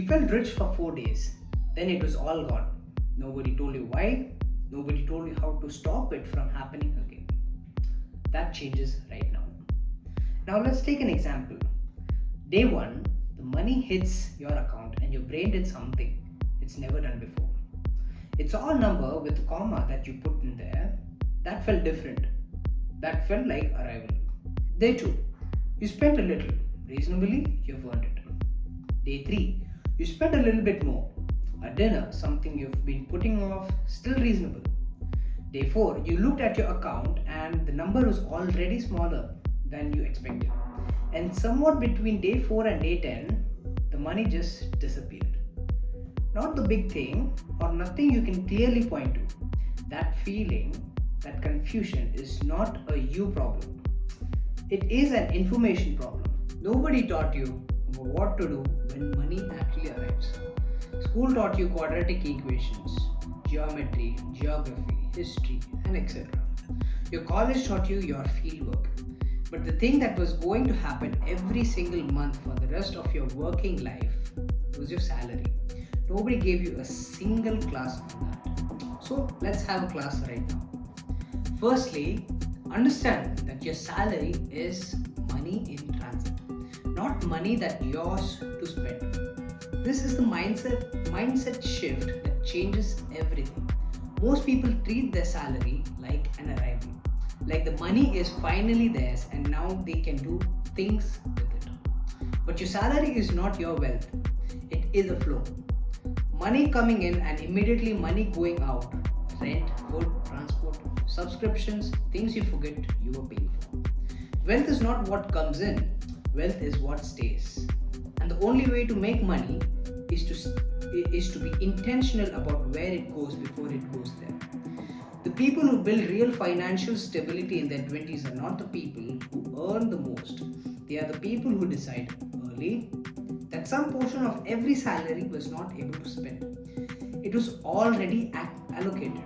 You felt rich for 4 days, then it was all gone. Nobody told you why, nobody told you how to stop it from happening again. That changes right now. Now, let's take an example. Day one, the money hits your account and your brain did something it's never done before. It's all number with a comma that you put in there. That felt different. That felt like arrival. Day 2. You spent a little. Reasonably, you've earned it. Day 3. You spent a little bit more. A dinner, something you've been putting off, still reasonable. Day 4. You looked at your account and the number was already smaller than you expected. And somewhat between day 4 and day 10, the money just disappeared. Not the big thing or nothing you can clearly point to. That feeling, that confusion is not a you problem. It is an information problem. Nobody taught you what to do when money actually arrives. School taught you quadratic equations, geometry, geography, history, and etc. Your college taught you your fieldwork. But the thing that was going to happen every single month for the rest of your working life was your salary. Nobody gave you a single class on that. So let's have a class right now. Firstly, understand that your salary is money in transit, not money that yours to spend. This is the mindset shift that changes everything. Most people treat their salary like an arrival, like the money is finally theirs and now they can do things with it. But your salary is not your wealth, it is a flow. Money coming in and immediately money going out. Rent, food, transport, subscriptions, things you forget you were paying for. Wealth is not what comes in, wealth is what stays. And the only way to make money is to be intentional about where it goes before it goes there. The people who build real financial stability in their 20s are not the people who earn the most. They are the people who decide early that some portion of every salary was not able to spend. It was already allocated,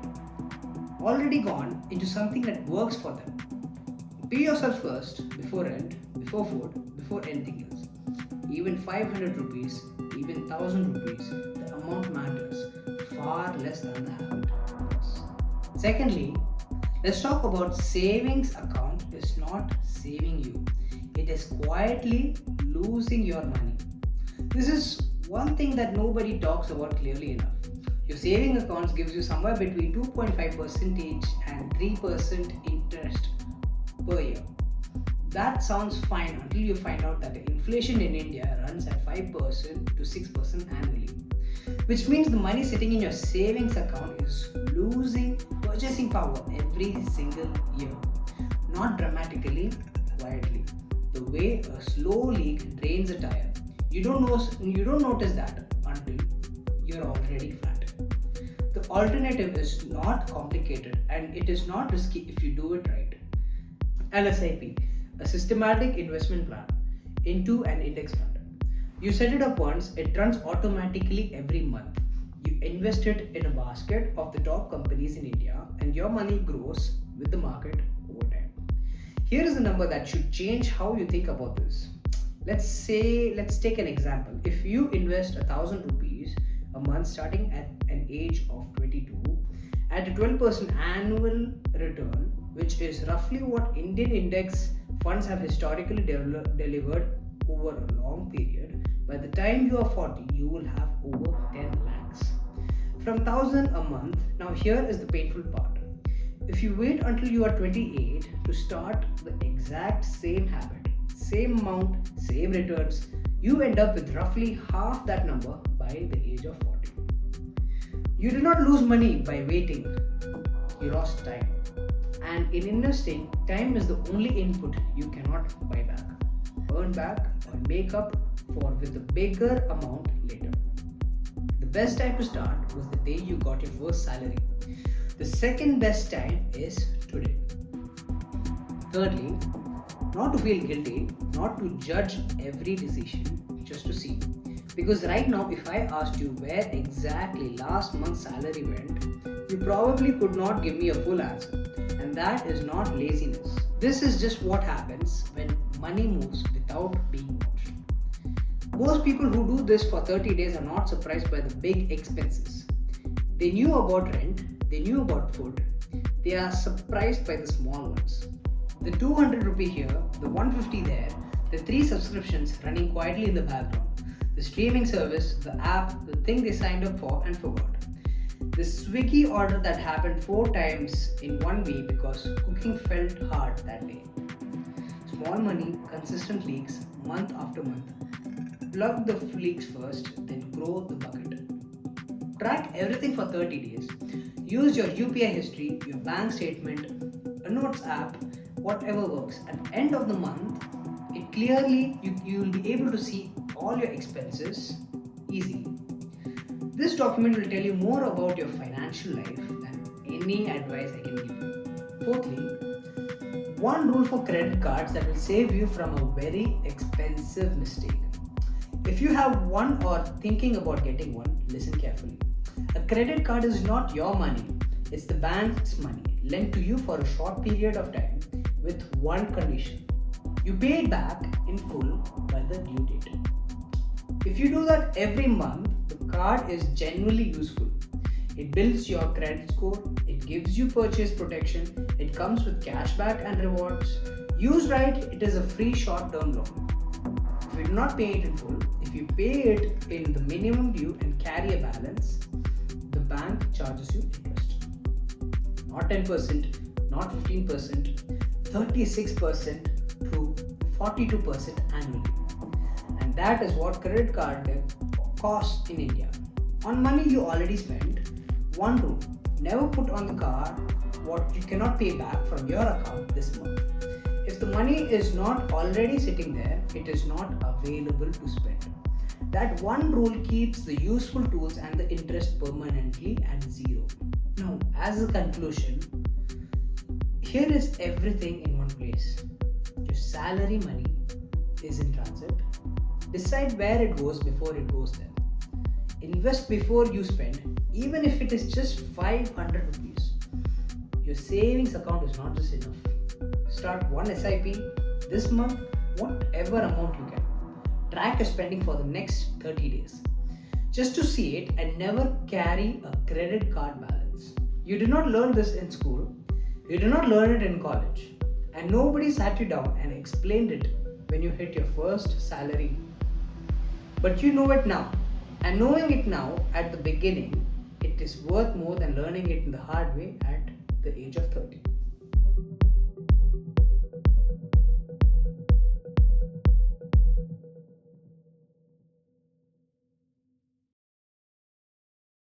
already gone into something that works for them. Pay yourself first, before rent, before food, before anything else. Even 500 rupees, even 1000 rupees, the amount matters far less than the habit does. Secondly, let's talk about savings account is not saving you. It is quietly losing your money. This is one thing that nobody talks about clearly enough. Your saving accounts gives you somewhere between 2.5% and 3% interest per year. That sounds fine until you find out that the inflation in India runs at 5% to 6% annually, which means the money sitting in your savings account is losing purchasing power every single year. Not dramatically, quietly. The way a slow leak drains a tire. You don't notice that until you're already flat. The alternative is not complicated and it is not risky if you do it right. LSIP, a systematic investment plan into an index fund. You set it up once, it runs automatically every month. You invest it in a basket of the top companies in India and your money grows with the market over time. Here is a number that should change how you think about this. Let's take an example. If you invest 1,000 rupees a month starting at an age of 22 at a 12% annual return, which is roughly what Indian index funds have historically delivered over a long period, by the time you are 40, you will have over 10 lakhs. From 1,000 a month, now here is the painful part. If you wait until you are 28 to start the exact same habit, same amount, same returns, you end up with roughly half that number by the age of 40. You did not lose money by waiting, you lost time. And in investing, time is the only input you cannot buy back, earn back, or make up for with a bigger amount later. The best time to start was the day you got your first salary. The second best time is today. Thirdly, not to feel guilty, not to judge every decision, just to see. Because right now, if I asked you where exactly last month's salary went, you probably could not give me a full answer. And that is not laziness. This is just what happens when money moves without being watched. Most people who do this for 30 days are not surprised by the big expenses. They knew about rent, they knew about food, they are surprised by the small ones. The 200 rupee here, the 150 there, the 3 subscriptions running quietly in the background, the streaming service, the app, the thing they signed up for and forgot. The Swiggy order that happened 4 times in one week because cooking felt hard that day. Small money, consistent leaks, month after month. Plug the leaks first, then grow the bucket. Track everything for 30 days. Use your UPI history, your bank statement, a notes app, whatever works. At the end of the month, it clearly you will be able to see all your expenses easily. This document will tell you more about your financial life than any advice I can give you. Fourthly, one rule for credit cards that will save you from a very expensive mistake. If you have one or thinking about getting one, listen carefully. A credit card is not your money, it's the bank's money lent to you for a short period of time with one condition. You pay it back in full by the due date. If you do that every month, the card is genuinely useful. It builds your credit score, it gives you purchase protection, it comes with cashback and rewards. Used right, it is a free short-term loan. If you do not pay it in full, if you pay it in the minimum due and carry a balance, the bank charges you interest. Not 10%, not 15%, 36% to 42% annually. And that is what credit card debt costs in India. On money you already spent, one rule: never put on the card what you cannot pay back from your account this month. If the money is not already sitting there, it is not available to spend. That one rule keeps the useful tools and the interest permanently at zero. Now, as a conclusion, here is everything in one place. Your salary money is in transit. Decide where it goes before it goes there. Invest before you spend, even if it is just 500 rupees. Your savings account is not just enough. Start one SIP this month, whatever amount you can. Track your spending for the next 30 days. Just to see it and never carry a credit card balance. You did not learn this in school, you did not learn it in college, and nobody sat you down and explained it when you hit your first salary. But you know it now, and knowing it now at the beginning, it is worth more than learning it in the hard way at the age of 30.